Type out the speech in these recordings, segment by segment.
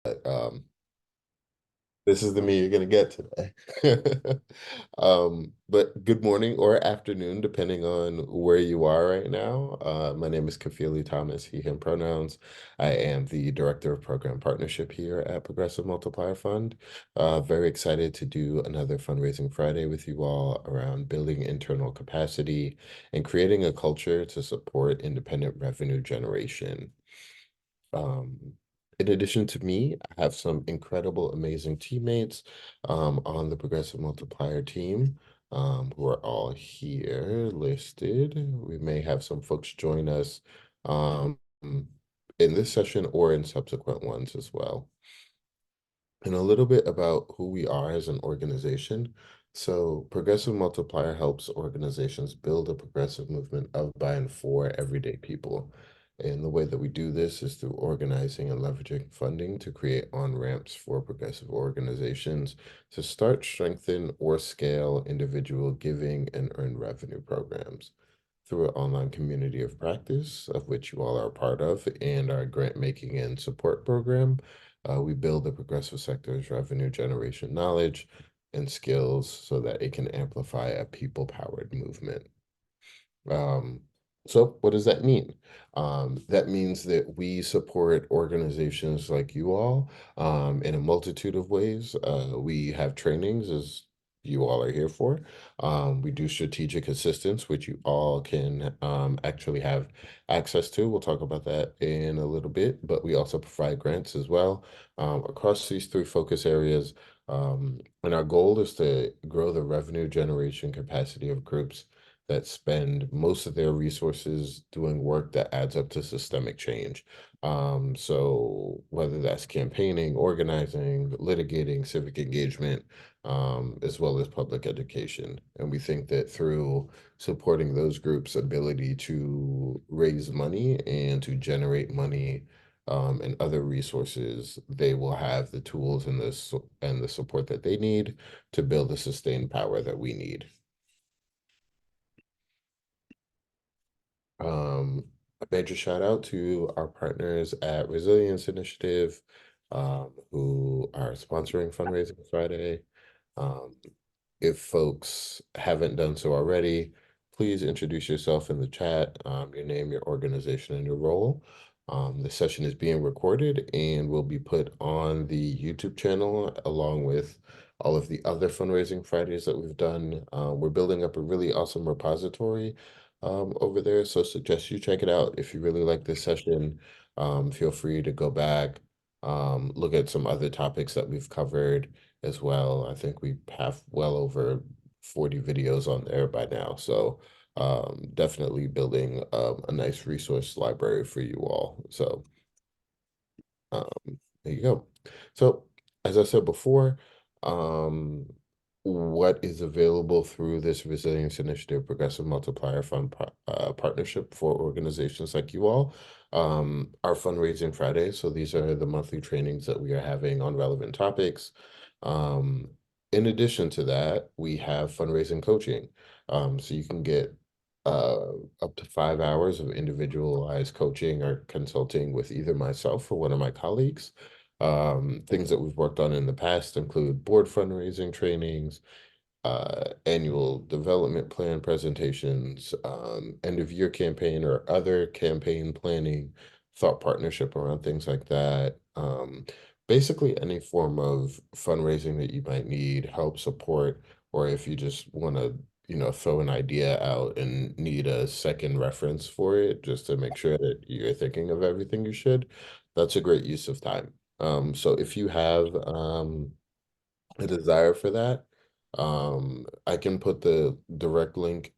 um, this is the me you're gonna get today. But good morning or afternoon, depending on where you are right now. My name is Kafili Thomas, he, him pronouns. I am the Director of Program Partnership here at Progressive Multiplier Fund. Very excited to do another Fundraising Friday with you all around building internal capacity and creating a culture to support independent revenue generation. Um, in addition to me, I have some incredible, amazing teammates on the Progressive Multiplier team who are all here listed. We may have some folks join us in this session or in subsequent ones as well. And a little bit about who we are as an organization. So, Progressive Multiplier helps organizations build a progressive movement of, by, and for everyday people. And the way that we do this is through organizing and leveraging funding to create on-ramps for progressive organizations to start, strengthen, or scale individual giving and earn revenue programs through an online community of practice, of which you all are a part of, and our grant making and support program. We build the progressive sector's revenue generation knowledge and skills so that it can amplify a people-powered movement. Um, so what does that mean? That means that we support organizations like you all in a multitude of ways. We have trainings as you all are here for. We do strategic assistance, which you all can actually have access to. We'll talk about that in a little bit, but we also provide grants as well across these three focus areas. And our goal is to grow the revenue generation capacity of groups that spend most of their resources doing work that adds up to systemic change. So whether that's campaigning, organizing, litigating, civic engagement, as well as public education. And we think that through supporting those groups' ability to raise money and to generate money and other resources, they will have the tools and the support that they need to build the sustained power that we need. A major shout out to our partners at Resilience Initiative, who are sponsoring Fundraising Friday. Um, if folks haven't done so already, please introduce yourself in the chat, your name, your organization, and your role. The session is being recorded and will be put on the YouTube channel along with all of the other Fundraising Fridays that we've done. We're building up a really awesome repository over there, so suggest you check it out. If you really like this session, feel free to go back, look at some other topics that we've covered as well. I think we have well over 40 videos on there by now. So definitely building a nice resource library for you all. So there you go. So as I said before, um, what is available through this Resilience Initiative Progressive Multiplier Fund partnership for organizations like you all are fundraising Fridays. So these are the monthly trainings that we are having on relevant topics. Um, in addition to that, we have fundraising coaching. So you can get uh, up to 5 hours of individualized coaching or consulting with either myself or one of my colleagues. Things that we've worked on in the past include board fundraising trainings, annual development plan presentations, end of year campaign or other campaign planning, thought partnership around things like that. Basically any form of fundraising that you might need, help support, or if you just want to, throw an idea out and need a second reference for it, just to make sure that you're thinking of everything you should, that's a great use of time. So if you have a desire for that, I can put the direct link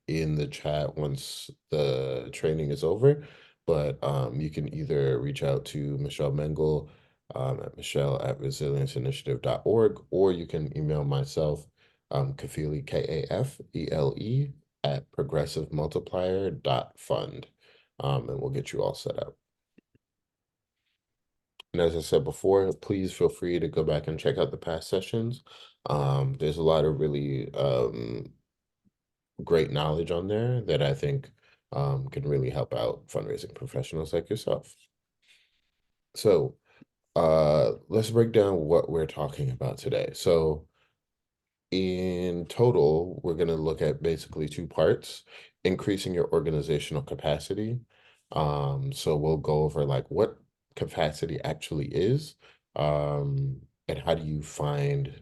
in the chat once the training is over, but you can either reach out to Michelle Mengel at michelle@resilience-initiative.org, or you can email myself, Kafili, Kafele, at progressivemultiplier.fund, and we'll get you all set up. And as I said before, please feel free to go back and check out the past sessions. There's a lot of really great knowledge on there that I think can really help out fundraising professionals like yourself. So let's break down what we're talking about today. So in total, we're going to look at basically two parts, increasing your organizational capacity. So we'll go over like what capacity actually is, and how do you find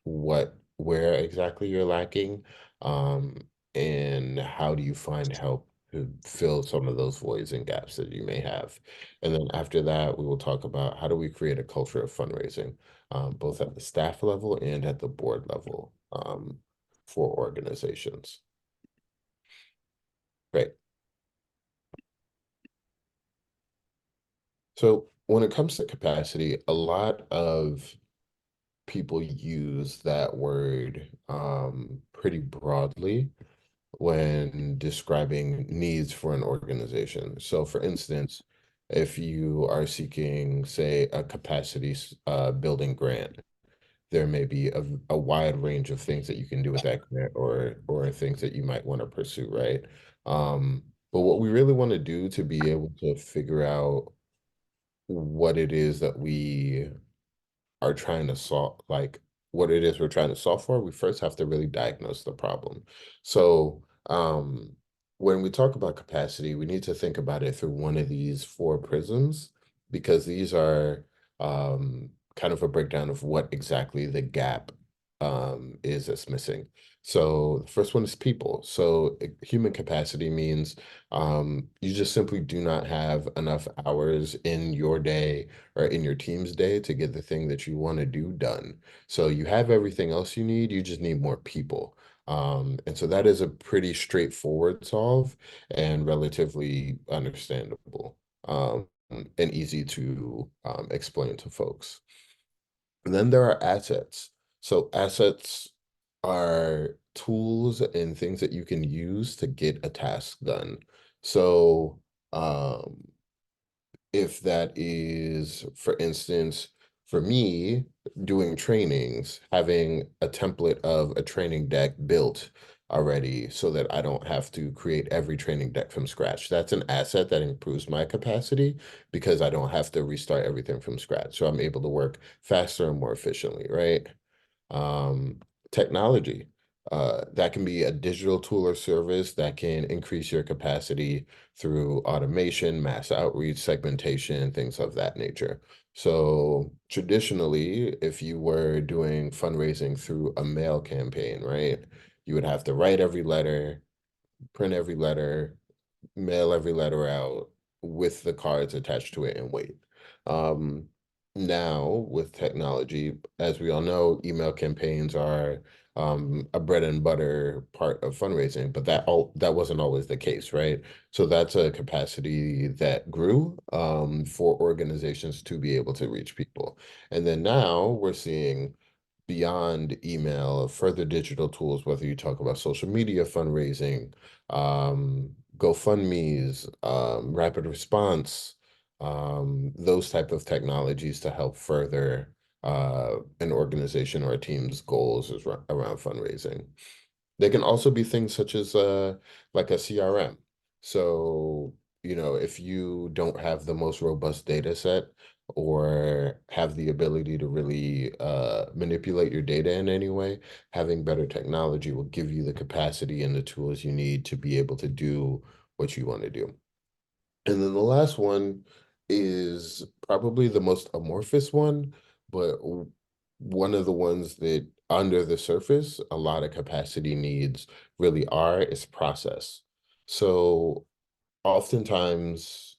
where exactly you're lacking, um, and how do you find help to fill some of those voids and gaps that you may have. And then after that, we will talk about how do we create a culture of fundraising, both at the staff level and at the board level, for organizations. Great. So when it comes to capacity, a lot of people use that word pretty broadly when describing needs for an organization. So, for instance, if you are seeking, say, a capacity building grant, there may be a wide range of things that you can do with that grant or things that you might want to pursue, right? But what we really want to do to be able to figure out what it is that we are trying to solve, like what it is we're trying to solve for, we first have to really diagnose the problem. So, when we talk about capacity, we need to think about it through one of these four prisms, because these are kind of a breakdown of what exactly the gap is that's missing. So the first one is people. So human capacity means you just simply do not have enough hours in your day or in your team's day to get the thing that you want to do done. So you have everything else you need, you just need more people. And so that is a pretty straightforward solve and relatively understandable, and easy to explain to folks. And then there are assets. So assets are tools and things that you can use to get a task done. So um, if that is, for instance, for me, doing trainings, having a template of a training deck built already so that I don't have to create every training deck from scratch. That's an asset that improves my capacity because I don't have to restart everything from scratch. So I'm able to work faster and more efficiently, right? um, Technology. That can be a digital tool or service that can increase your capacity through automation, mass outreach, segmentation, things of that nature. So traditionally, if you were doing fundraising through a mail campaign, right, you would have to write every letter, print every letter, mail every letter out with the cards attached to it and wait. Um, Now with technology, as we all know, email campaigns are a bread and butter part of fundraising, but that wasn't always the case, right? So that's a capacity that grew for organizations to be able to reach people. And then now we're seeing beyond email, further digital tools, whether you talk about social media fundraising, GoFundMe's, rapid response, those type of technologies to help further an organization or a team's goals is around fundraising. They can also be things such as like a CRM. So, if you don't have the most robust data set or have the ability to really manipulate your data in any way, having better technology will give you the capacity and the tools you need to be able to do what you want to do. And then the last one is probably the most amorphous one, but one of the ones that under the surface, a lot of capacity needs really are is process. So oftentimes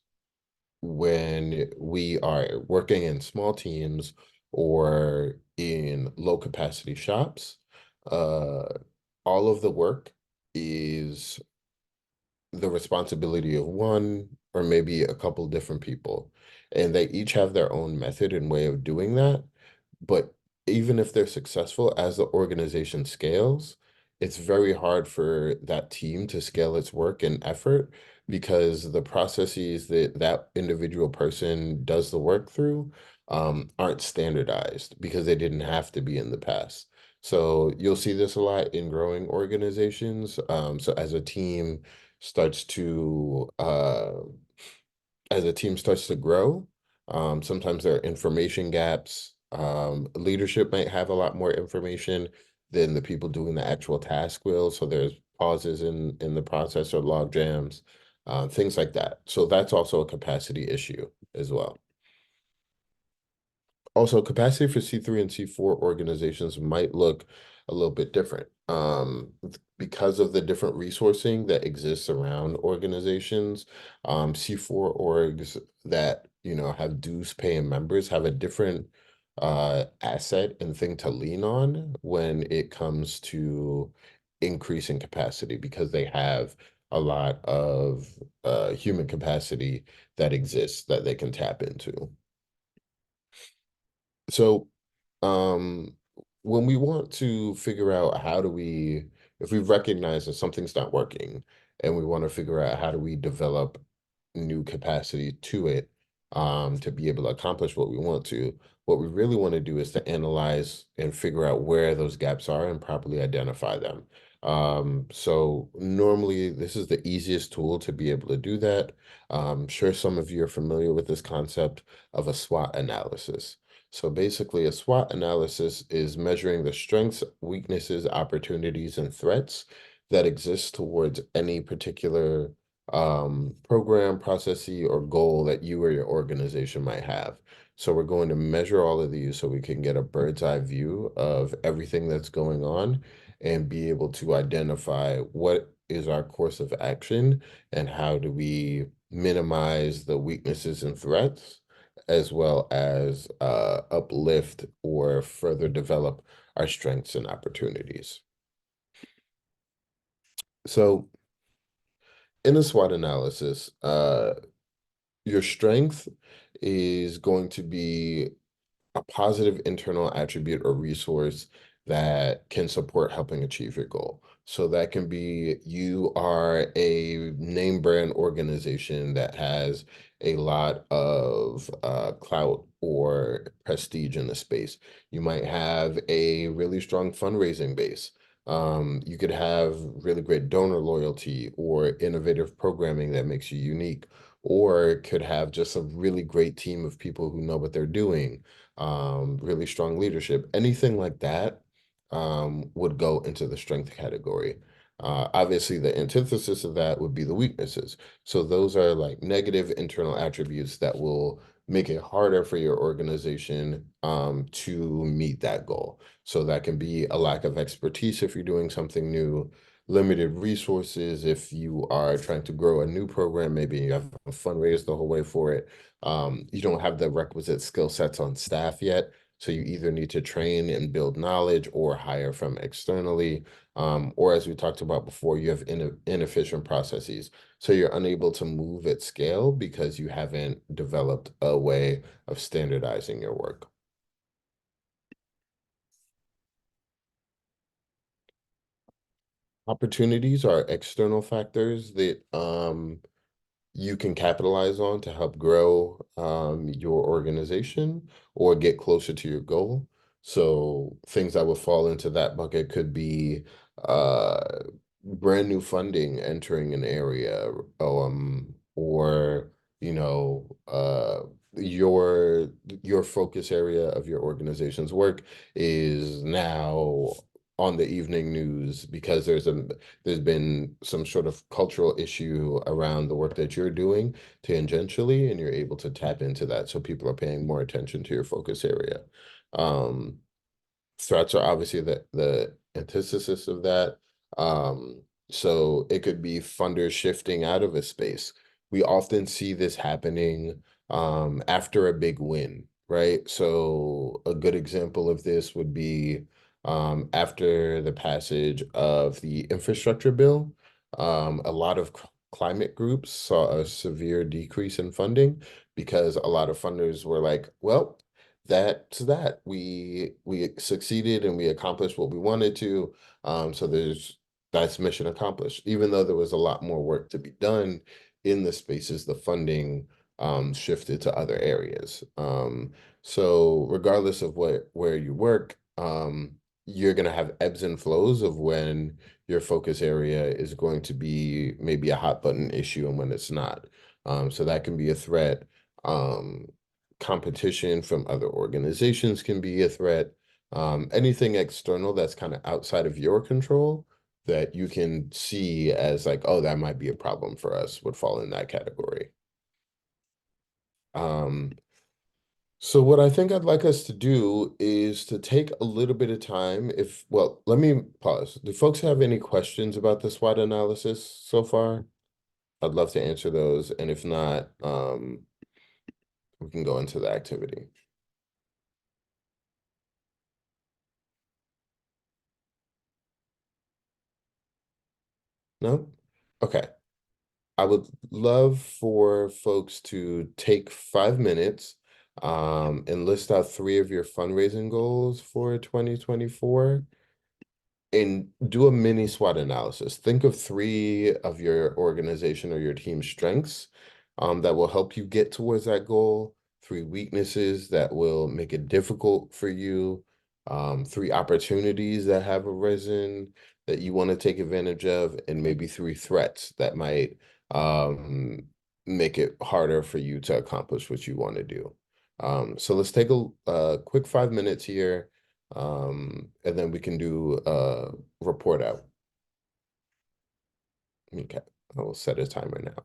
when we are working in small teams or in low capacity shops, uh, all of the work is the responsibility of one or maybe a couple different people. And they each have their own method and way of doing that. But even if they're successful, as the organization scales, it's very hard for that team to scale its work and effort because the processes that that individual person does the work through aren't standardized because they didn't have to be in the past. So you'll see this a lot in growing organizations. So starts to as a team starts to grow, Sometimes there are information gaps. Leadership might have a lot more information than the people doing the actual task will. So there's pauses in the process or log jams, things like that. So that's also a capacity issue as well. Also, capacity for C3 and C4 organizations might look a little bit different because of the different resourcing that exists around organizations. C4 orgs that have dues paying members have a different asset and thing to lean on when it comes to increasing capacity because they have a lot of human capacity that exists that they can tap into. So, um, when we want to figure out how do we, if we recognize that something's not working and we want to figure out how do we develop new capacity to it, to be able to accomplish what we want to, what we really want to do is to analyze and figure out where those gaps are and properly identify them. So normally this is the easiest tool to be able to do that. Sure, some of you are familiar with this concept of a SWOT analysis. So basically, a SWOT analysis is measuring the strengths, weaknesses, opportunities, and threats that exist towards any particular program, process, or goal that you or your organization might have. So we're going to measure all of these so we can get a bird's eye view of everything that's going on and be able to identify what is our course of action and how do we minimize the weaknesses and threats as well as uplift or further develop our strengths and opportunities. So in a SWOT analysis, your strength is going to be a positive internal attribute or resource that can support helping achieve your goal. So that can be you are a name brand organization that has a lot of clout or prestige in the space. You might have a really strong fundraising base. You could have really great donor loyalty or innovative programming that makes you unique, or could have just a really great team of people who know what they're doing, really strong leadership, anything like that would go into the strength category. Obviously, the antithesis of that would be the weaknesses. So those are like negative internal attributes that will make it harder for your organization to meet that goal. So that can be a lack of expertise if you're doing something new, limited resources if you are trying to grow a new program, maybe you have to fundraise the whole way for it. You don't have the requisite skill sets on staff yet. So you either need to train and build knowledge or hire from externally. Or as we talked about before, you have inefficient processes. So you're unable to move at scale because you haven't developed a way of standardizing your work. Opportunities are external factors that you can capitalize on to help grow your organization or get closer to your goal. So things that would fall into that bucket could be uh, brand new funding entering an area, or your focus area of your organization's work is now on the evening news because there's been some sort of cultural issue around the work that you're doing tangentially, and you're able to tap into that. So people are paying more attention to your focus area. Um, Threats are obviously the antithesis of that. So it could be funders shifting out of a space. We often see this happening after a big win, right? So a good example of this would be after the passage of the infrastructure bill, a lot of climate groups saw a severe decrease in funding because a lot of funders were like, well, that's that. We succeeded and we accomplished what we wanted to. So that's mission accomplished. Even though there was a lot more work to be done in the spaces, the funding shifted to other areas. So regardless of where you work, you're gonna have ebbs and flows of when your focus area is going to be maybe a hot button issue and when it's not. So that can be a threat. Um, competition from other organizations can be a threat. Anything external that's kind of outside of your control that you can see as like, oh, that might be a problem for us would fall in that category. Um, so what I think I'd like us to do is to take a little bit of time well, let me pause. Do folks have any questions about the SWOT analysis so far? I'd love to answer those, and if not, we can go into the activity. No? Okay. I would love for folks to take 5 minutes, and list out three of your fundraising goals for 2024. And do a mini SWOT analysis. Think of three of your organization or your team's strengths that will help you get towards that goal, three weaknesses that will make it difficult for you, three opportunities that have arisen that you want to take advantage of, and maybe three threats that might make it harder for you to accomplish what you want to do. So let's take a quick 5 minutes here, and then we can do a report out. Okay, I will set a timer now.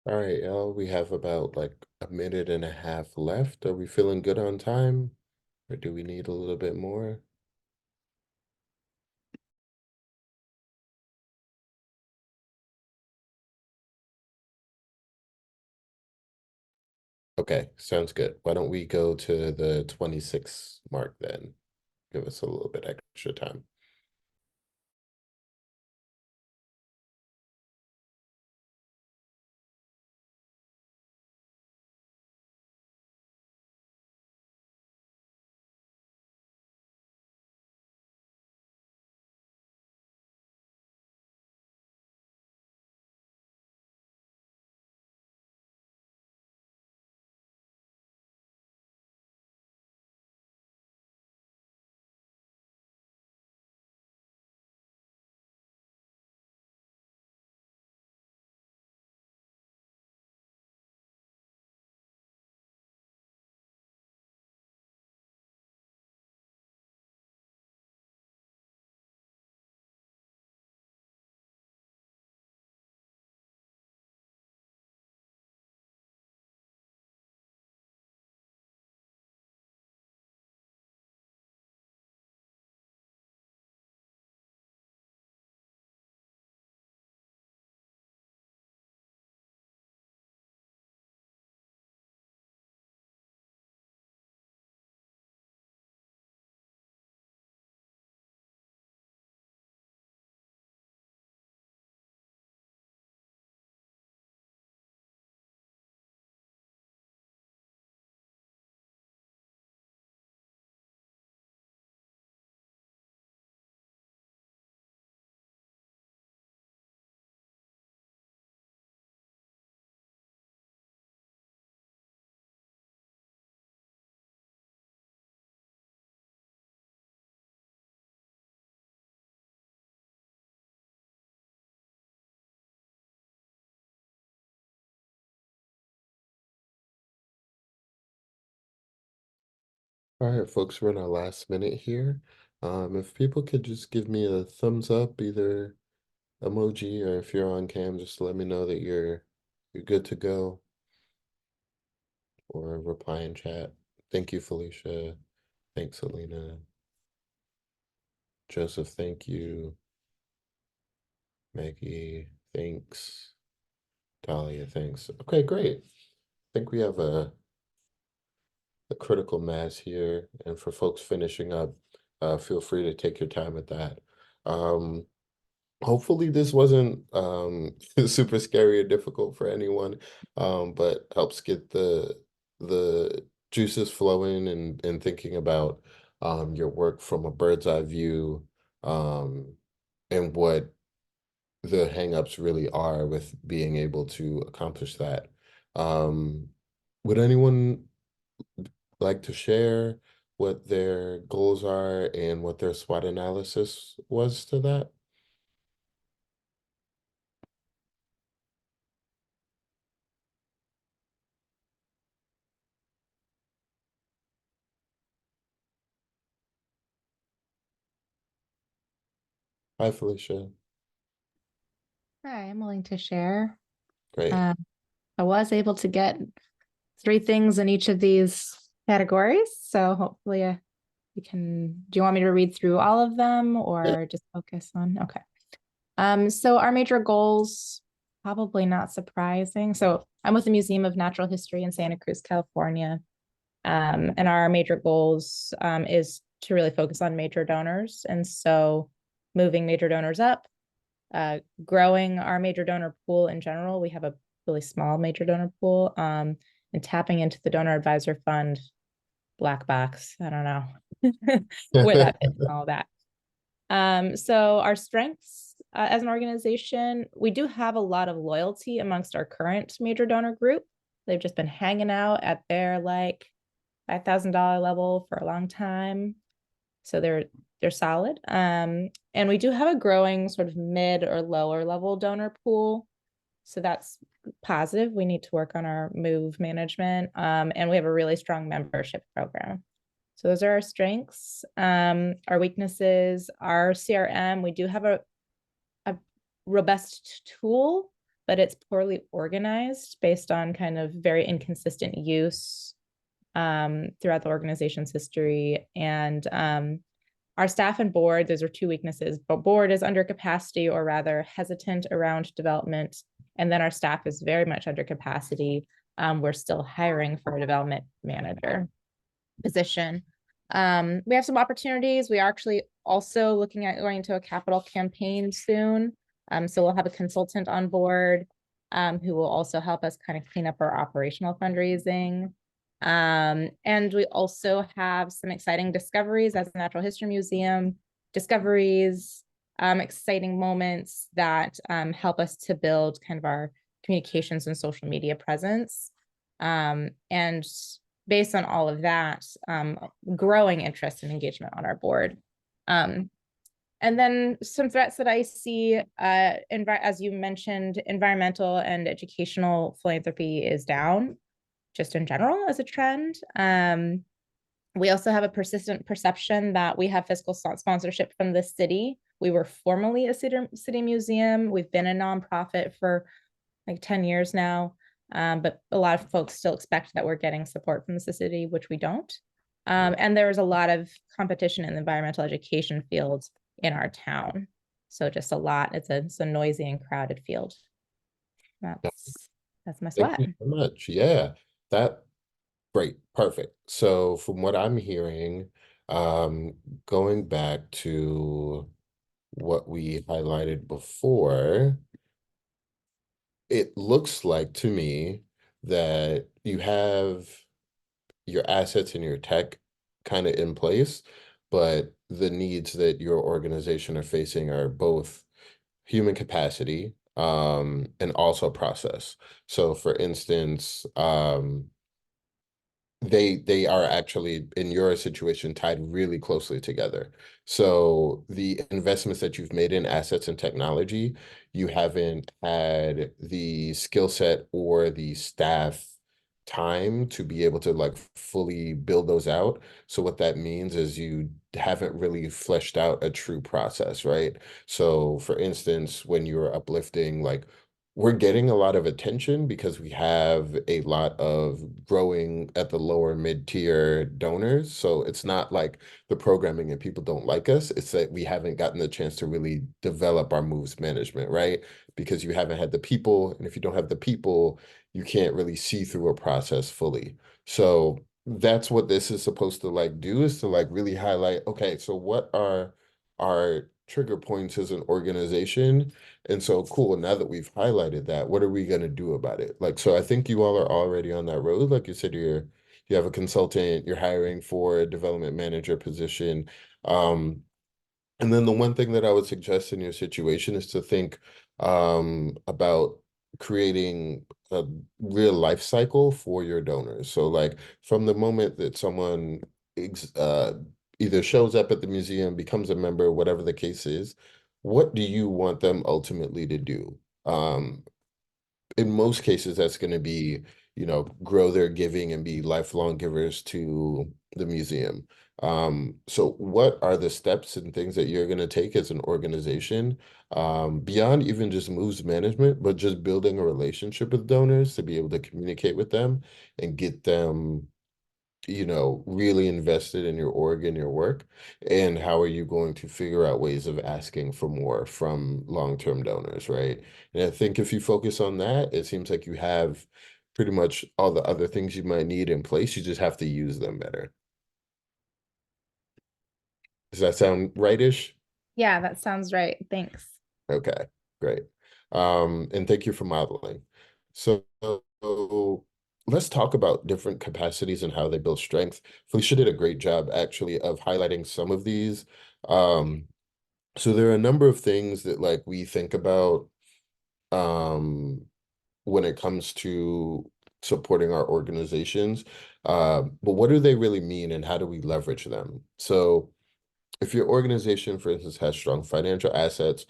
All right, y'all, we have about like a minute and a half left. Are we feeling good on time, or do we need a little bit more? Okay, sounds good. Why don't we go to the 26 mark then? Give us a little bit extra time. All right, folks, we're in our last minute here. If people could just give me a thumbs up, either emoji or if you're on cam, just let me know that you're good to go, or reply in chat. Thank you, Felicia. Thanks, Alina. Joseph, thank you. Maggie, thanks. Talia, thanks. Okay, great. I think we have a critical mass here. And for folks finishing up, feel free to take your time with that. Hopefully this wasn't super scary or difficult for anyone, but helps get the juices flowing and thinking about your work from a bird's eye view, um, and what the hangups really are with being able to accomplish that. Um, would anyone like to share what their goals are and what their SWOT analysis was to that? Hi, Felicia. Hi, I'm willing to share. Great. Uh, I was able to get three things in each of these categories. So hopefully we can. Do you want me to read through all of them Yeah. or just focus on? Okay. So our major goals, probably not surprising. So I'm with the Museum of Natural History in Santa Cruz, California. And our major goals is to really focus on major donors. And so moving major donors up, growing our major donor pool in general. We have a really small major donor pool, and tapping into the donor advisor fund black box. I don't know where that fits and all that. So our strengths as an organization, we do have a lot of loyalty amongst our current major donor group. They've just been hanging out at their like $5,000 level for a long time. So they're solid. And we do have a growing sort of mid or lower level donor pool. So that's positive. We need to work on our move management. And we have a really strong membership program. So those are our strengths. Our weaknesses, our CRM, we do have a robust tool, but it's poorly organized based on kind of very inconsistent use throughout the organization's history. And our staff and board, those are two weaknesses, but board is under capacity or rather hesitant around development. And then our staff is very much under capacity. We're still hiring for a development manager position. We have some opportunities. We are actually also looking at going into a capital campaign soon. So we'll have a consultant on board who will also help us kind of clean up our operational fundraising. And we also have some exciting discoveries as a natural history museum, discoveries, exciting moments that help us to build kind of our communications and social media presence. And based on all of that, growing interest and engagement on our board. And then some threats that I see, as you mentioned, environmental and educational philanthropy is down, just in general as a trend. We also have a persistent perception that we have fiscal sponsorship from the city. We were formerly a city museum. We've been a nonprofit for like 10 years now. But a lot of folks still expect that we're getting support from the city, which we don't. And there's a lot of competition in the environmental education fields in our town. So just a lot, it's a noisy and crowded field. That's my Thank SWOT. you so much. Yeah, that great, perfect. So from what I'm hearing, um, going back to what we highlighted before, it looks like to me that you have your assets and your tech kind of in place, but the needs that your organization are facing are both human capacity, and also process. So for instance, they are actually in your situation tied really closely together. So the investments that you've made in assets and technology, you haven't had the skill set or the staff time to be able to like fully build those out. So what that means is you haven't really fleshed out a true process, right? So for instance, when you're uplifting, like we're getting a lot of attention because we have a lot of growing at the lower mid-tier donors. So it's not like the programming and people don't like us. It's that we haven't gotten the chance to really develop our moves management, right? Because you haven't had the people, and if you don't have the people, you can't really see through a process fully. So that's what this is supposed to like do, is to like really highlight, okay, so what are our trigger points as an organization? And so cool, now that we've highlighted that, what are we going to do about it? Like, so I think you all are already on that road. Like you said, you have a consultant, you're hiring for a development manager position. Um, and then the one thing that I would suggest in your situation is to think about creating a real life cycle for your donors. So like from the moment that someone ex either shows up at the museum, becomes a member, whatever the case is, what do you want them ultimately to do? In most cases, that's going to be, grow their giving and be lifelong givers to the museum. So what are the steps and things that you're going to take as an organization, beyond even just moves management, but just building a relationship with donors to be able to communicate with them and get them really invested in your org and your work? And how are you going to figure out ways of asking for more from long-term donors, right? And I think if you focus on that, it seems like you have pretty much all the other things you might need in place. You just have to use them better. Does that sound rightish? Yeah, that sounds right. Thanks. Okay, great. And thank you for modeling. So let's talk about different capacities and how they build strength. Felicia did a great job actually of highlighting some of these. Um, so there are a number of things that like we think about um, when it comes to supporting our organizations. But what do they really mean and how do we leverage them? So if your organization, for instance, has strong financial assets,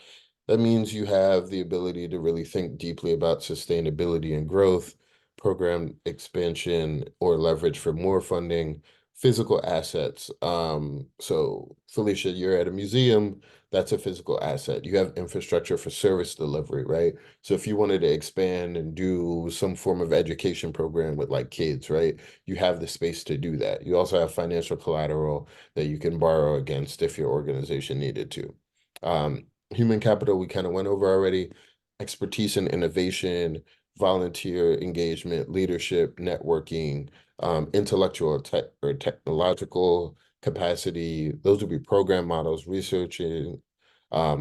that means you have the ability to really think deeply about sustainability and growth, program expansion, or leverage for more funding, physical assets. So Felicia, you're at a museum, that's a physical asset. You have infrastructure for service delivery, right? So if you wanted to expand and do some form of education program with like kids, right? You have the space to do that. You also have financial collateral that you can borrow against if your organization needed to. Human capital, we kind of went over already. Expertise and innovation, volunteer engagement, leadership, networking, intellectual or technological capacity. Those would be program models, researching,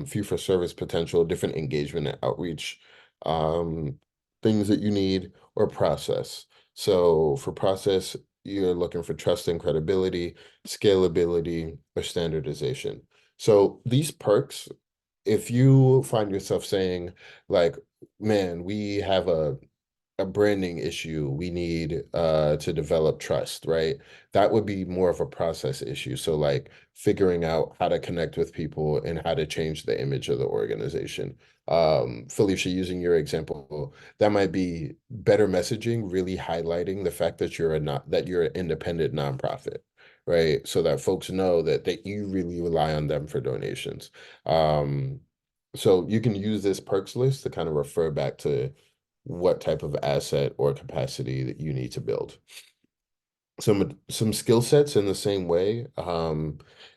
fee for service potential, different engagement and outreach, um, things that you need, or process. So for process, you're looking for trust and credibility, scalability, or standardization. So these perks, if you find yourself saying like, man, we have a branding issue, we need to develop trust, right? That would be more of a process issue. So like figuring out how to connect with people and how to change the image of the organization. Felicia, using your example, that might be better messaging, really highlighting the fact that you're an independent nonprofit, right? So that folks know that you really rely on them for donations. Um, so you can use this perks list to kind of refer back to what type of asset or capacity that you need to build. Some skill sets in the same way.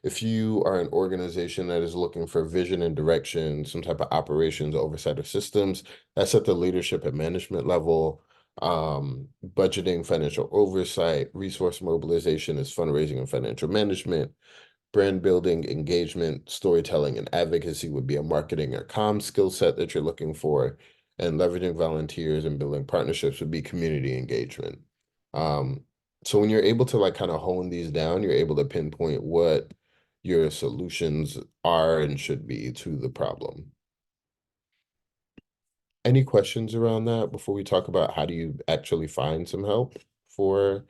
If you are an organization that is looking for vision and direction, some type of operations, oversight of systems, that's at the leadership and management level. Budgeting, financial oversight, resource mobilization is fundraising and financial management. Brand building, engagement, storytelling, and advocacy would be a marketing or comm skill set that you're looking for. And leveraging volunteers and building partnerships would be community engagement. Um, so when you're able to like kind of hone these down, you're able to pinpoint what your solutions are and should be to the problem. Any questions around that before we talk about how do you actually find some help for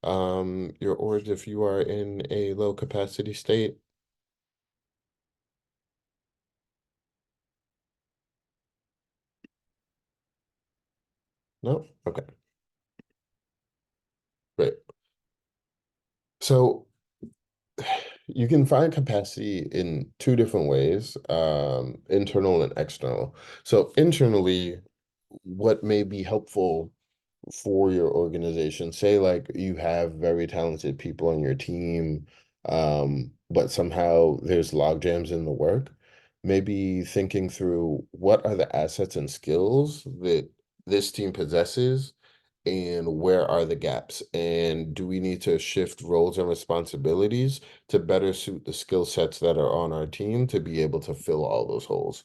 your org if you are in a low capacity state? No? Okay. So you can find capacity in two different ways, internal and external. So internally, what may be helpful for your organization, say like you have very talented people on your team, but somehow there's log jams in the work, maybe thinking through what are the assets and skills that this team possesses and where are the gaps, and do we need to shift roles and responsibilities to better suit the skill sets that are on our team to be able to fill all those holes.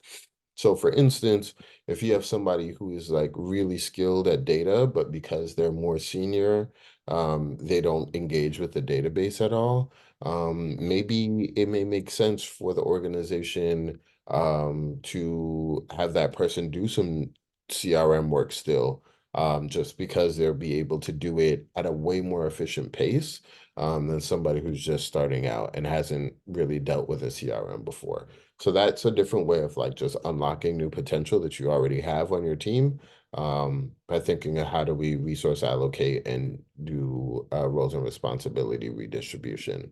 So for instance, if you have somebody who is like really skilled at data, but because they're more senior, they don't engage with the database at all, maybe it may make sense for the organization to have that person do some CRM work still, just because they'll be able to do it at a way more efficient pace than somebody who's just starting out and hasn't really dealt with a CRM before. So that's a different way of like just unlocking new potential that you already have on your team, by thinking of how do we resource allocate and do roles and responsibility redistribution.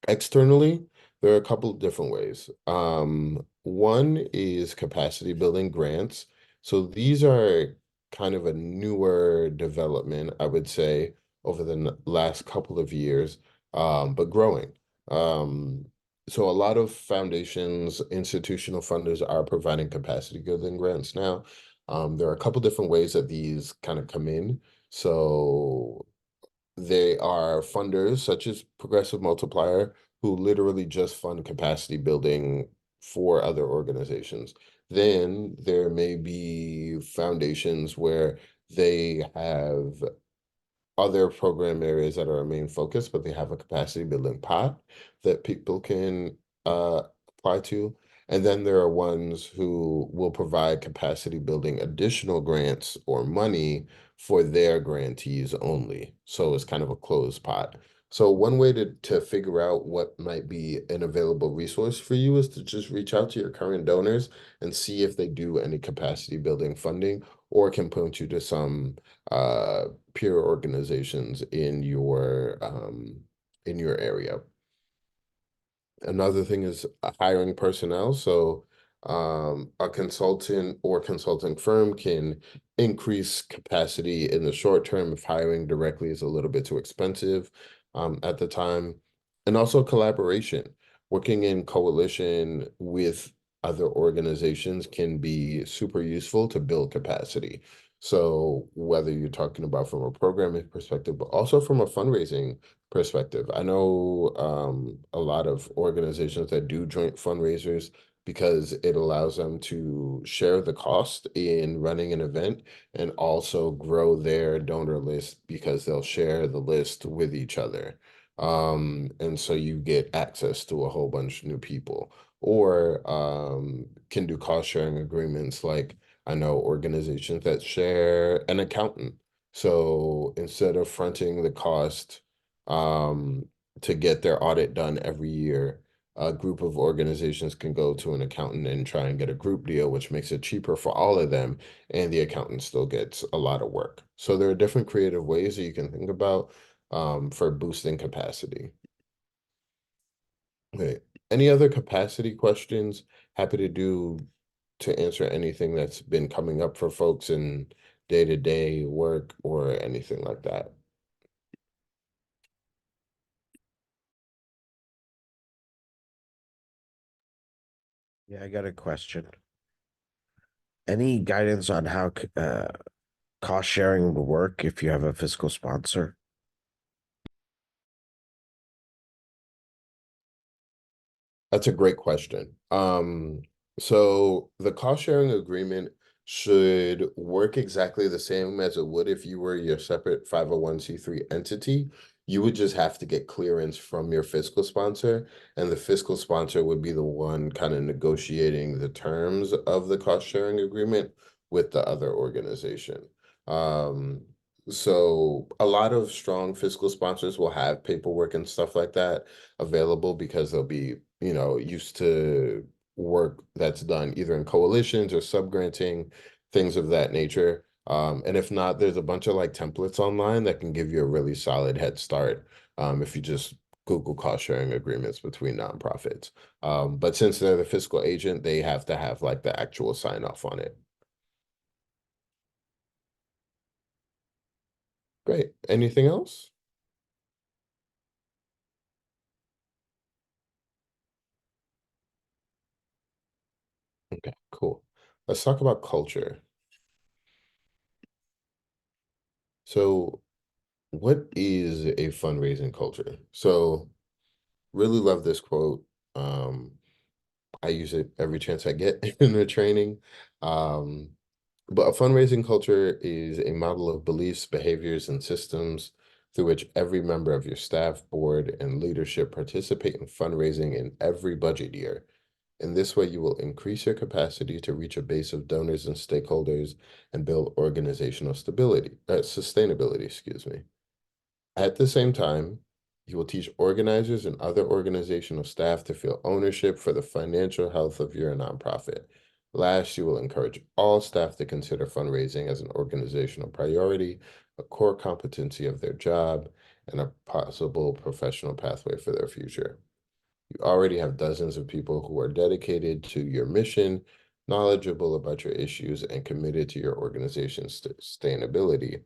Externally, there are a couple of different ways. One is capacity building grants. So these are kind of a newer development, I would say, over the last couple of years, but growing. Um, so a lot of foundations, institutional funders are providing capacity building grants now. There are a couple different ways that these kind of come in. So they are funders such as Progressive Multiplier who literally just fund capacity building for other organizations. Then there may be foundations where they have other program areas that are a main focus, but they have a capacity building pot that people can apply to. And then there are ones who will provide capacity building additional grants or money for their grantees only. So it's kind of a closed pot. So one way to figure out what might be an available resource for you is to just reach out to your current donors and see if they do any capacity building funding or can point you to some uh peer organizations in your area. Another thing is hiring personnel. So a consultant or consulting firm can increase capacity in the short term if hiring directly is a little bit too expensive at the time. And also collaboration. Working in coalition with other organizations can be super useful to build capacity. So whether you're talking about from a programming perspective, but also from a fundraising perspective. I know a lot of organizations that do joint fundraisers because it allows them to share the cost in running an event and also grow their donor list because they'll share the list with each other. And so you get access to a whole bunch of new people or can do cost sharing agreements like I know organizations that share an accountant. So instead of fronting the cost um, to get their audit done every year, a group of organizations can go to an accountant and try and get a group deal, which makes it cheaper for all of them, and the accountant still gets a lot of work. So there are different creative ways that you can think about for boosting capacity. Okay. Any other capacity questions? Happy to answer anything that's been coming up for folks in day-to-day work or anything like that. Yeah, I got a question. Any guidance on how cost sharing would work if you have a fiscal sponsor? That's a great question. So the cost sharing agreement should work exactly the same as it would if you were your separate 501(c)(3) entity. You would just have to get clearance from your fiscal sponsor, and the fiscal sponsor would be the one kind of negotiating the terms of the cost sharing agreement with the other organization. Um, so a lot of strong fiscal sponsors will have paperwork and stuff like that available because they'll be, used to work that's done either in coalitions or subgranting, things of that nature. And if not, there's a bunch of like templates online that can give you a really solid head start if you just Google cost sharing agreements between nonprofits. But since they're the fiscal agent, they have to have like the actual sign off on it. Great. Anything else? Okay, cool. Let's talk about culture. So, what is a fundraising culture? So, really love this quote. Um, I use it every chance I get in the training. Um, but a fundraising culture is a model of beliefs, behaviors, and systems through which every member of your staff, board, and leadership participate in fundraising in every budget year. In this way, you will increase your capacity to reach a base of donors and stakeholders and build organizational sustainability, excuse me. At the same time, you will teach organizers and other organizational staff to feel ownership for the financial health of your nonprofit. Last, you will encourage all staff to consider fundraising as an organizational priority, a core competency of their job, and a possible professional pathway for their future. You already have dozens of people who are dedicated to your mission, knowledgeable about your issues, and committed to your organization's sustainability.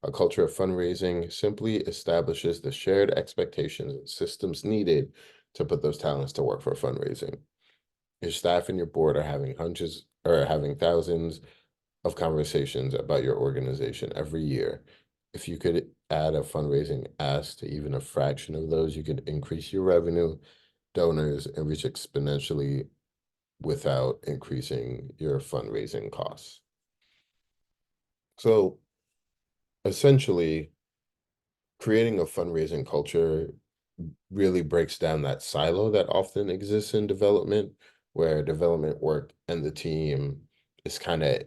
A culture of fundraising simply establishes the shared expectations and systems needed to put those talents to work for fundraising. Your staff and your board are having hundreds or having thousands of conversations about your organization every year. If you could add a fundraising ask to even a fraction of those, you could increase your revenue, donors, and reach exponentially without increasing your fundraising costs. So essentially, creating a fundraising culture really breaks down that silo that often exists in development, where development work and the team is kind of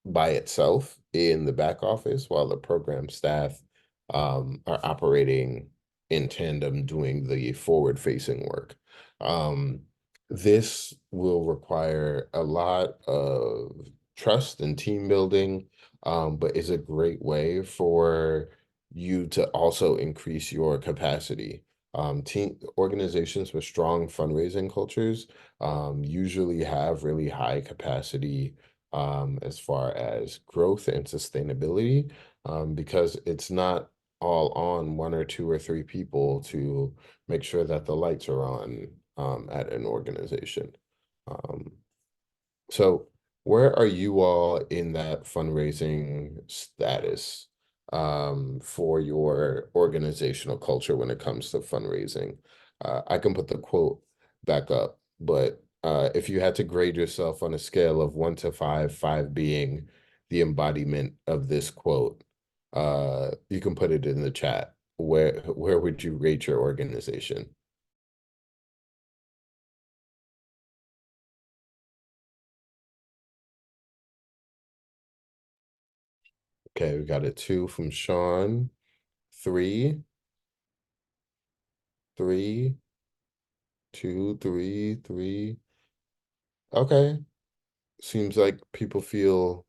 by itself in the back office while the program staff are operating in tandem doing the forward facing work. Um, this will require a lot of trust and team building, but is a great way for you to also increase your capacity. Team organizations with strong fundraising cultures usually have really high capacity as far as growth and sustainability, because it's not all on one or two or three people to make sure that the lights are on at an organization. Um, so where are you all in that fundraising status for your organizational culture when it comes to fundraising? I can put the quote back up, but if you had to grade yourself on a scale of 1 to 5, 5 being the embodiment of this quote, you can put it in the chat. Where would you rate your organization? Okay, we got a 2 from Sean. 3, 3, 2, 3, 3. Okay. Seems like people feel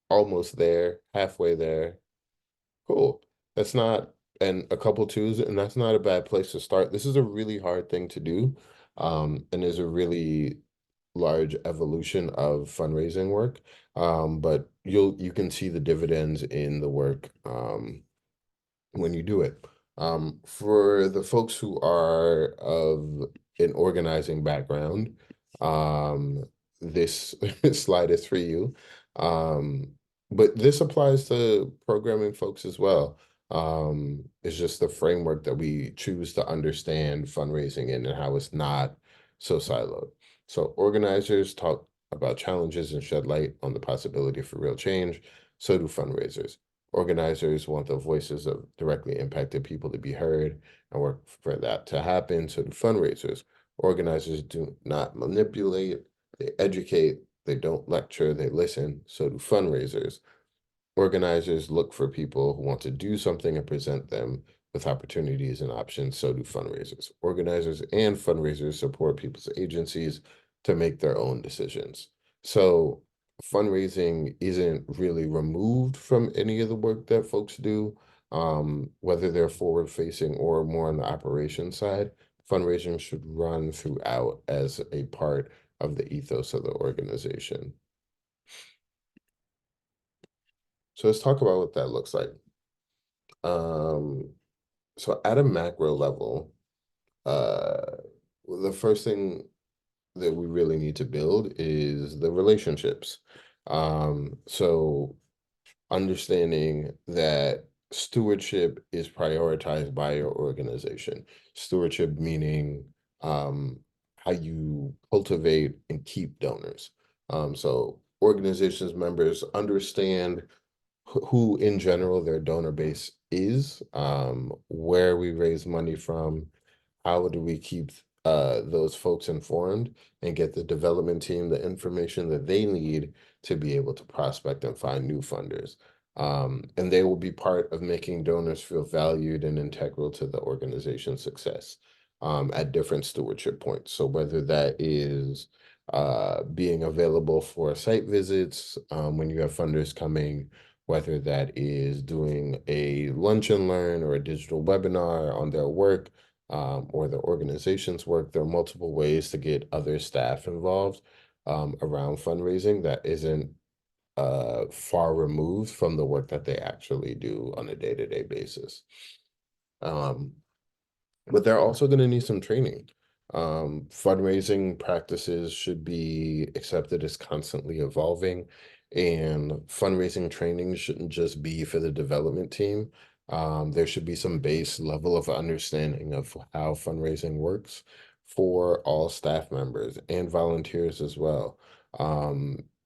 almost there, halfway there. Cool. That's not, and a couple twos, and that's not a bad place to start. This is a really hard thing to do. And is a really large evolution of fundraising work. But you can see the dividends in the work. When you do it. For the folks who are of an organizing background, um, this slide is for you. Um, but this applies to programming folks as well. It's just the framework that we choose to understand fundraising in and how it's not so siloed. So organizers talk about challenges and shed light on the possibility for real change. So do fundraisers. Organizers want the voices of directly impacted people to be heard and work for that to happen. So do fundraisers. Organizers do not manipulate, they educate, they don't lecture, they listen. So do fundraisers. Organizers look for people who want to do something and present them with opportunities and options. So do fundraisers. Organizers and fundraisers support people's agencies to make their own decisions. So fundraising isn't really removed from any of the work that folks do. Whether they're forward facing or more on the operation side, fundraising should run throughout as a part of the ethos of the organization. So let's talk about what that looks like. Um, so at a macro level, the first thing that we really need to build is the relationships. So understanding that stewardship is prioritized by your organization. Stewardship meaning how you cultivate and keep donors. So organizations members understand who in general their donor base is, where we raise money from, how do we keep those folks informed and get the development team the information that they need to be able to prospect and find new funders. And they will be part of making donors feel valued and integral to the organization's success at different stewardship points. So whether that is being available for site visits when you have funders coming, whether that is doing a lunch and learn or a digital webinar on their work or the organization's work. There are multiple ways to get other staff involved around fundraising that isn't far removed from the work that they actually do on a day-to-day basis. Um, but they're also going to need some training. Fundraising practices should be accepted as constantly evolving, and fundraising training shouldn't just be for the development team. There should be some base level of understanding of how fundraising works for all staff members and volunteers as well.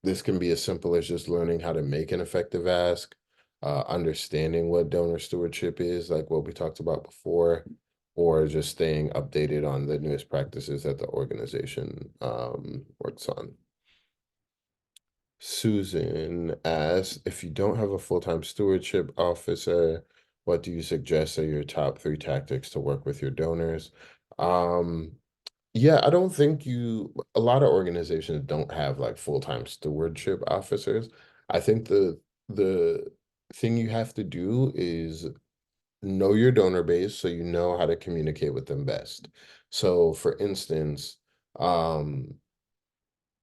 This can be as simple as just learning how to make an effective ask, understanding what donor stewardship is, like what we talked about before, or just staying updated on the newest practices that the organization works on. Susan asks, if you don't have a full-time stewardship officer, what do you suggest are your top 3 tactics to work with your donors? Yeah, I don't think a lot of organizations don't have like full-time stewardship officers. I think the thing you have to do is know your donor base so you know how to communicate with them best. So for instance, um,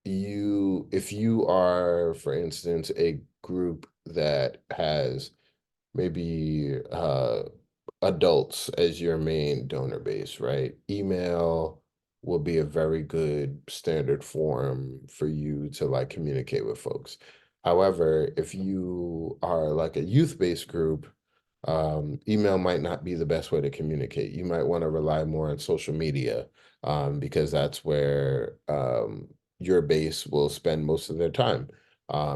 if you are, for instance, a group that has maybe adults as your main donor base, right? Email will be a very good standard form for you to like communicate with folks. However, if you are like a youth-based group, email might not be the best way to communicate. You might want to rely more on social media because that's where your base will spend most of their time.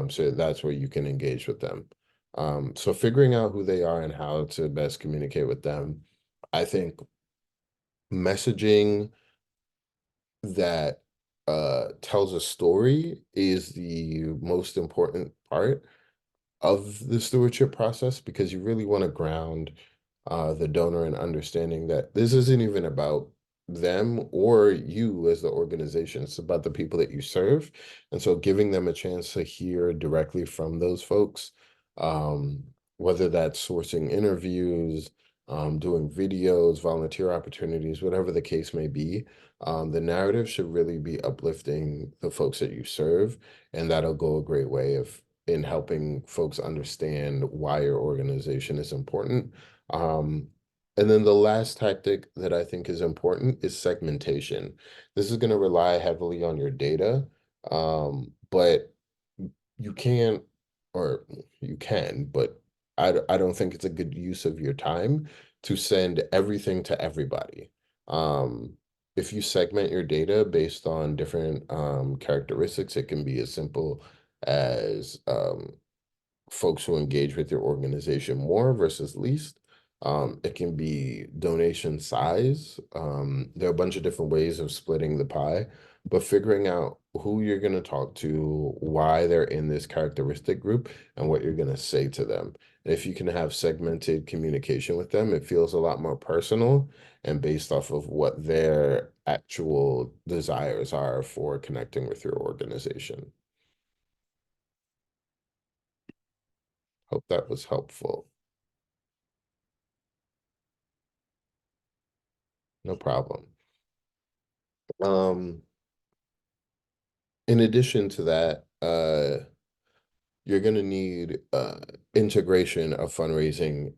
So that's where you can engage with them. So figuring out who they are and how to best communicate with them, I think messaging that tells a story is the most important part of the stewardship process because you really want to ground the donor in understanding that this isn't even about them or you as the organization. It's about the people that you serve. And so giving them a chance to hear directly from those folks, um, whether that's sourcing interviews, doing videos, volunteer opportunities, whatever the case may be, the narrative should really be uplifting the folks that you serve. And that'll go a great way of in helping folks understand why your organization is important. Um, and then the last tactic that I think is important is segmentation. This is going to rely heavily on your data, but you can't, or you can, but I don't think it's a good use of your time to send everything to everybody. Um, if you segment your data based on different characteristics, it can be as simple as folks who engage with your organization more versus least. It can be donation size. There are a bunch of different ways of splitting the pie, but figuring out who you're going to talk to, why they're in this characteristic group, and what you're going to say to them. And if you can have segmented communication with them, it feels a lot more personal and based off of what their actual desires are for connecting with your organization. Hope that was helpful. No problem. Um, in addition to that, you're going to need integration of fundraising,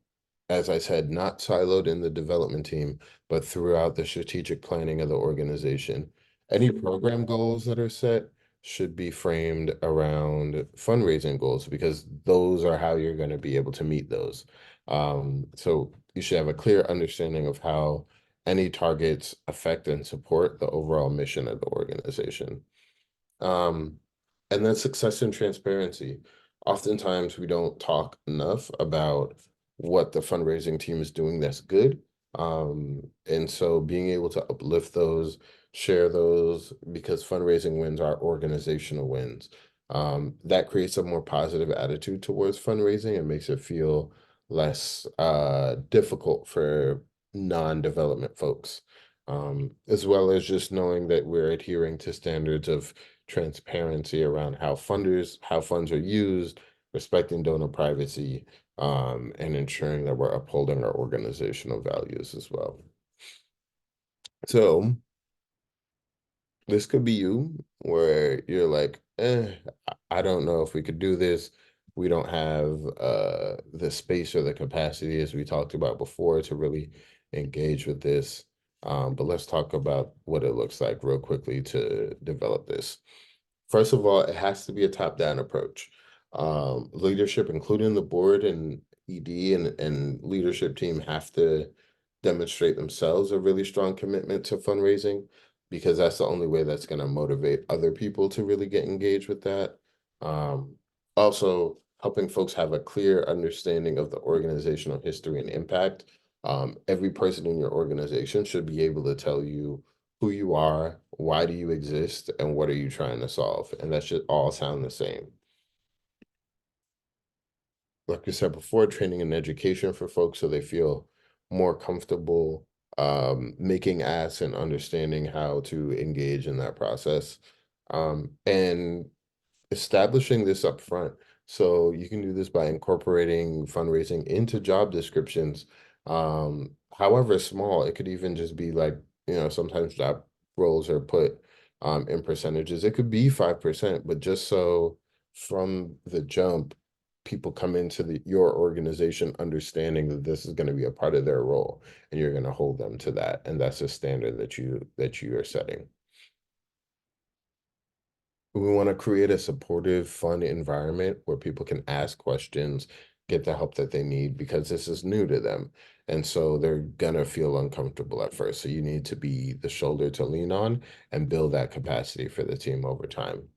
as I said, not siloed in the development team, but throughout the strategic planning of the organization. Any program goals that are set should be framed around fundraising goals because those are how you're going to be able to meet those. So you should have a clear understanding of how any targets affect and support the overall mission of the organization. Um, and then success and transparency. Oftentimes, we don't talk enough about what the fundraising team is doing that's good. And so being able to uplift those, share those, because fundraising wins are organizational wins. That creates a more positive attitude towards fundraising and makes it feel less difficult for non-development folks. As well as just knowing that we're adhering to standards of transparency around how funds are used, respecting donor privacy, and ensuring that we're upholding our organizational values as well. So this could be you where you're like, I don't know if we could do this. We don't have the space or the capacity, as we talked about before, to really engage with this. But let's talk about what it looks like real quickly to develop this. First of all, it has to be a top-down approach. Leadership, including the board and ED and leadership team, have to demonstrate themselves a really strong commitment to fundraising because that's the only way that's going to motivate other people to really get engaged with that. Um, Also, helping folks have a clear understanding of the organizational history and impact. Every person in your organization should be able to tell you who you are, why do you exist, and what are you trying to solve? And that should all sound the same. Like I said before, training and education for folks so they feel more comfortable making asks and understanding how to engage in that process. And establishing this up front. So you can do this by incorporating fundraising into job descriptions. However small, it could even just be like, sometimes job roles are put in percentages. It could be 5%, but just so from the jump, people come into your organization understanding that this is going to be a part of their role and you're going to hold them to that. And that's a standard that you are setting. We want to create a supportive, fun environment where people can ask questions, get the help that they need because this is new to them. And so they're gonna feel uncomfortable at first. So you need to be the shoulder to lean on and build that capacity for the team over time.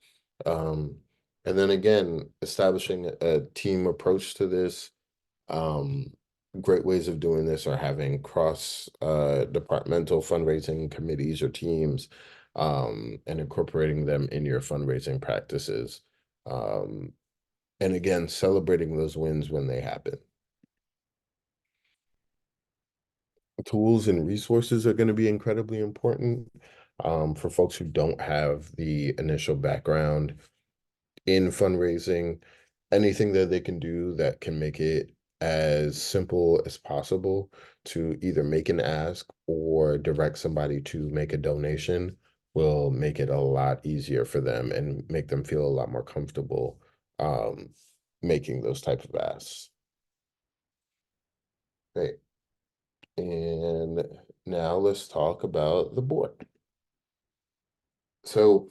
Um, and then again, establishing a team approach to this. Um, Great ways of doing this are having cross departmental fundraising committees or teams, and incorporating them in your fundraising practices. Um, and again, celebrating those wins when they happen. Tools and resources are going to be incredibly important for folks who don't have the initial background in fundraising, anything that they can do that can make it as simple as possible to either make an ask or direct somebody to make a donation will make it a lot easier for them and make them feel a lot more comfortable making those type of asks. Great. And now let's talk about the board. So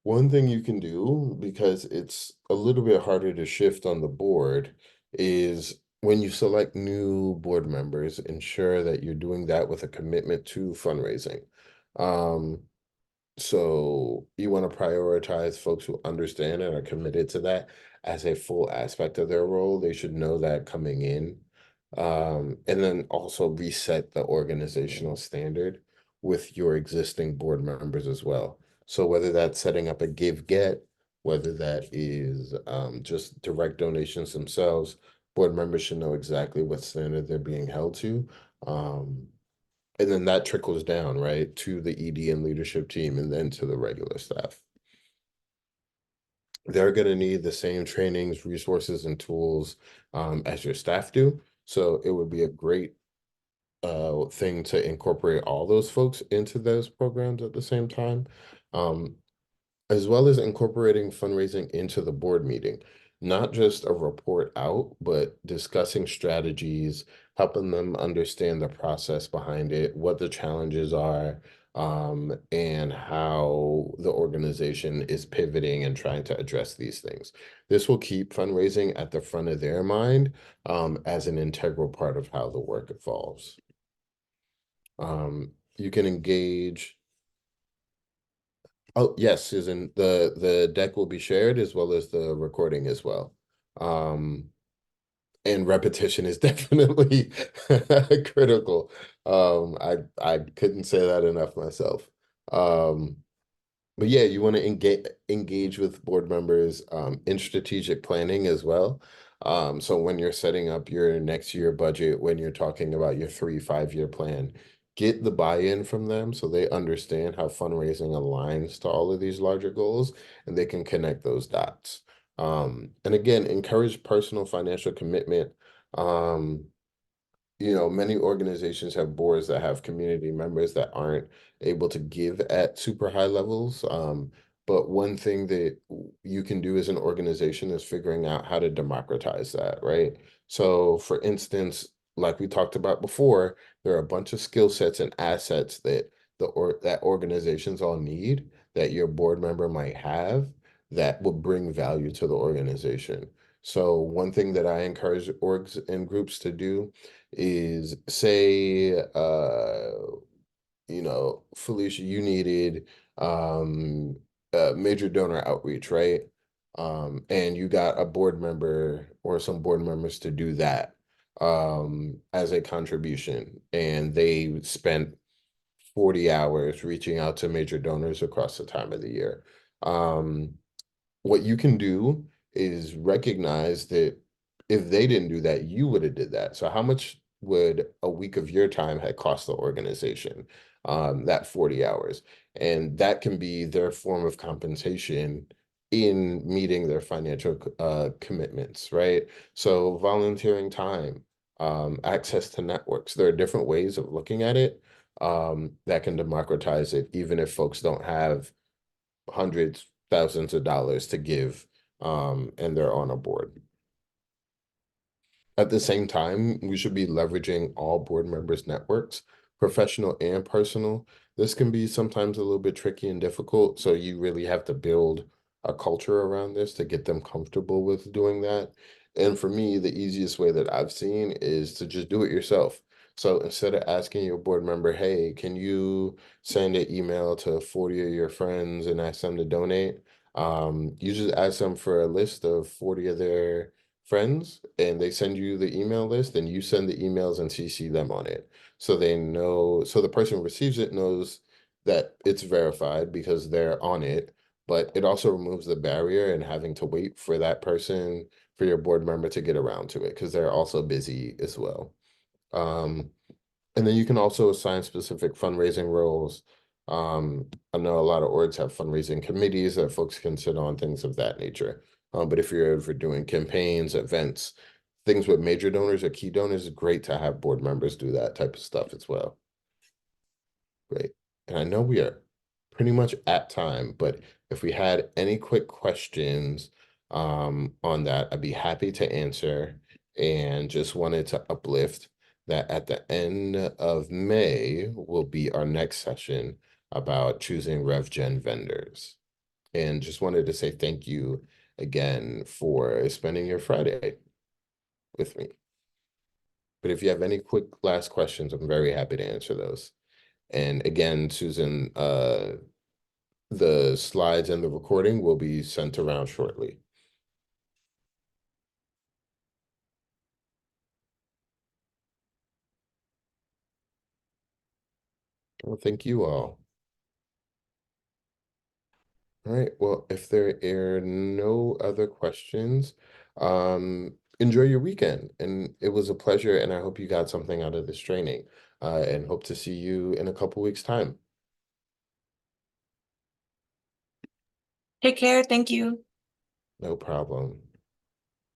one thing you can do, because it's a little bit harder to shift on the board, is when you select new board members, ensure that you're doing that with a commitment to fundraising. Um, so you want to prioritize folks who understand and are committed to that as a full aspect of their role. They should know that coming in. And then also reset the organizational standard with your existing board members as well. So whether that's setting up a give get, whether that is just direct donations themselves, board members should know exactly what standard they're being held to. And then that trickles down, right, to the ED and leadership team and then to the regular staff. They're going to need the same trainings, resources, and tools as your staff do. So it would be a great thing to incorporate all those folks into those programs at the same time. As well as incorporating fundraising into the board meeting, not just a report out, but discussing strategies, helping them understand the process behind it, what the challenges are, and how the organization is pivoting and trying to address these things. This will keep fundraising at the front of their mind, as an integral part of how the work evolves. You can engage. Oh, yes, Susan, the deck will be shared as well as the recording as well. And repetition is definitely critical. I couldn't say that enough myself. Um, but yeah, you want to engage with board members in strategic planning as well. So when you're setting up your next year budget, when you're talking about your 3-5 year plan, get the buy-in from them so they understand how fundraising aligns to all of these larger goals and they can connect those dots. And again, encourage personal financial commitment. Um, many organizations have boards that have community members that aren't able to give at super high levels. But one thing that you can do as an organization is figuring out how to democratize that, right? So, for instance, like we talked about before, there are a bunch of skill sets and assets that organizations all need that your board member might have that will bring value to the organization. So, one thing that I encourage orgs and groups to do is say Felicia, you needed major donor outreach, right? And you got a board member or some board members to do that as a contribution, and they spent 40 hours reaching out to major donors across the time of the year. um what you can do is recognize that if they didn't do that, you would have did that. So how much would a week of your time had cost the organization, that 40 hours? And that can be their form of compensation in meeting their financial commitments, right? So volunteering time, access to networks. There are different ways of looking at it that can democratize it, even if folks don't have hundreds, thousands of dollars to give, and they're on a board. At the same time, we should be leveraging all board members' networks, professional and personal. This can be sometimes a little bit tricky and difficult, so you really have to build a culture around this to get them comfortable with doing that. And for me, the easiest way that I've seen is to just do it yourself. So instead of asking your board member, hey, can you send an email to 40 of your friends and ask them to donate? You just ask them for a list of 40 of their friends and they send you the email list and you send the emails and CC them on it. So they know, so the person who receives it knows that it's verified because they're on it, but it also removes the barrier and having to wait for that person, for your board member to get around to it because they're also busy as well. Um, and then you can also assign specific fundraising roles. I know a lot of orgs have fundraising committees that folks can sit on, things of that nature. But if you're ever doing campaigns, events, things with major donors or key donors, it's great to have board members do that type of stuff as well. Great. And I know we are pretty much at time, but if we had any quick questions on that, I'd be happy to answer. And just wanted to uplift that at the end of May will be our next session about choosing RevGen vendors. And just wanted to say thank you again for spending your Friday with me. But if you have any quick last questions, I'm very happy to answer those. And again, Susan, the slides and the recording will be sent around shortly. Well, thank you all. All right. Well, if there are no other questions, enjoy your weekend. And it was a pleasure, and I hope you got something out of this training. And hope to see you in a couple weeks' time. Take care. Thank you. No problem.